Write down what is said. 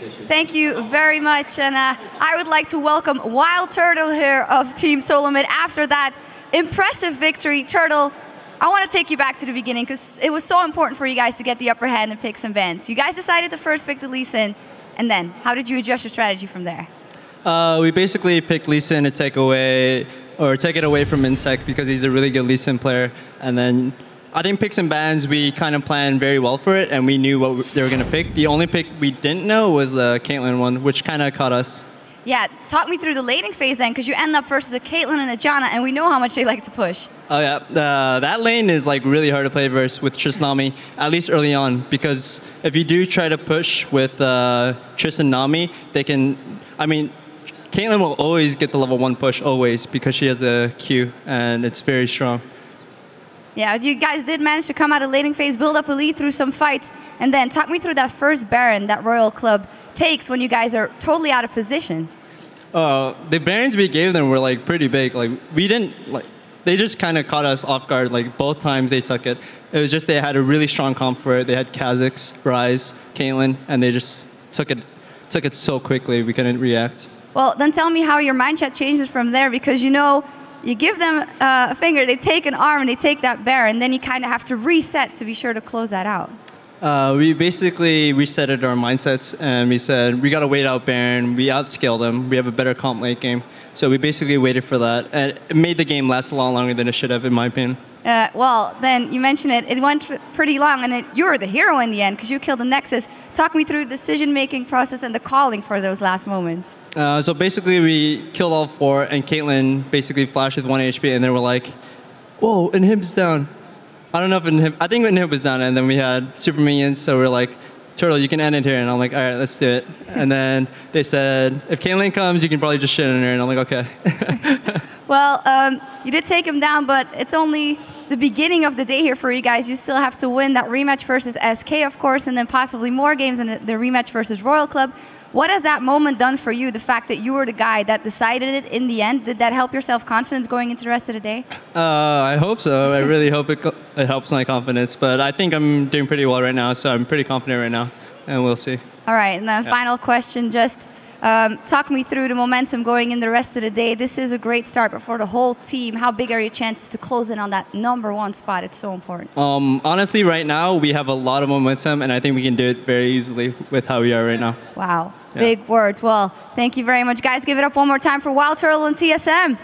Thank you very much. And I would like to welcome Wild Turtle here of Team Solomid after that impressive victory. Turtle, I want to take you back to the beginning because it was so important for you guys to get the upper hand and pick some bans. You guys decided to first pick the Lee Sin, and then how did you adjust your strategy from there? We basically picked Lee Sin to take it away from Insect because he's a really good Lee Sin player. And then I think picks and bans, we kind of planned very well for it, and we knew what they were going to pick. The only pick we didn't know was the Caitlyn one, which kind of caught us. Yeah, talk me through the laning phase then, because you end up versus a Caitlyn and a Janna, and we know how much they like to push. Oh yeah, that lane is like really hard to play versus with Trisnami, at least early on, because if you do try to push with Triss and Nami, they can, I mean, Caitlyn will always get the level 1 push, always, because she has the Q, and it's very strong. Yeah, you guys did manage to come out of laning phase, build up a lead through some fights, and then talk me through that first Baron that Royal Club takes when you guys are totally out of position. The Barons we gave them were like pretty big. Like we didn't like, they just kind of caught us off guard. Like both times they took it. It was just they had a really strong comp for it. They had Kha'Zix, Ryze, Caitlyn, and they just took it so quickly we couldn't react. Well, then tell me how your mind chat changes from there, because you know, you give them a finger, they take an arm, and they take that Baron, then you kind of have to reset to be sure to close that out. We basically resetted our mindsets, and we said, we got to wait out Baron. We outscaled them. We have a better comp late game. So we basically waited for that. And it made the game last a lot longer than it should have, in my opinion. Well, then you mentioned it went pretty long, and you were the hero in the end because you killed the Nexus. Talk me through the decision-making process and the calling for those last moments. So basically, we killed all 4, and Caitlyn basically flashed with 1 HP, and then we're like, whoa, Inhib's down. I don't know if I think Inhib was down, and then we had super minions, so we're like, Turtle, you can end it here, and I'm like, all right, let's do it. And then they said, if Caitlyn comes, you can probably just shit in her, and I'm like, okay. Well, you did take him down, but it's only the beginning of the day here for you guys. You still have to win that rematch versus SK, of course, and then possibly more games in the rematch versus Royal Club. What has that moment done for you, the fact that you were the guy that decided it in the end? Did that help your self-confidence going into the rest of the day? I hope so. I really hope it helps my confidence. But I think I'm doing pretty well right now, so I'm pretty confident right now, and we'll see. All right, and then final question, just talk me through the momentum going in the rest of the day. This is a great start, but for the whole team, how big are your chances to close in on that #1 spot? It's so important. Honestly, right now, we have a lot of momentum, and I think we can do it very easily with how we are right now. Wow. Yeah. Big words. Well, thank you very much, guys. Give it up one more time for Wild Turtle and TSM.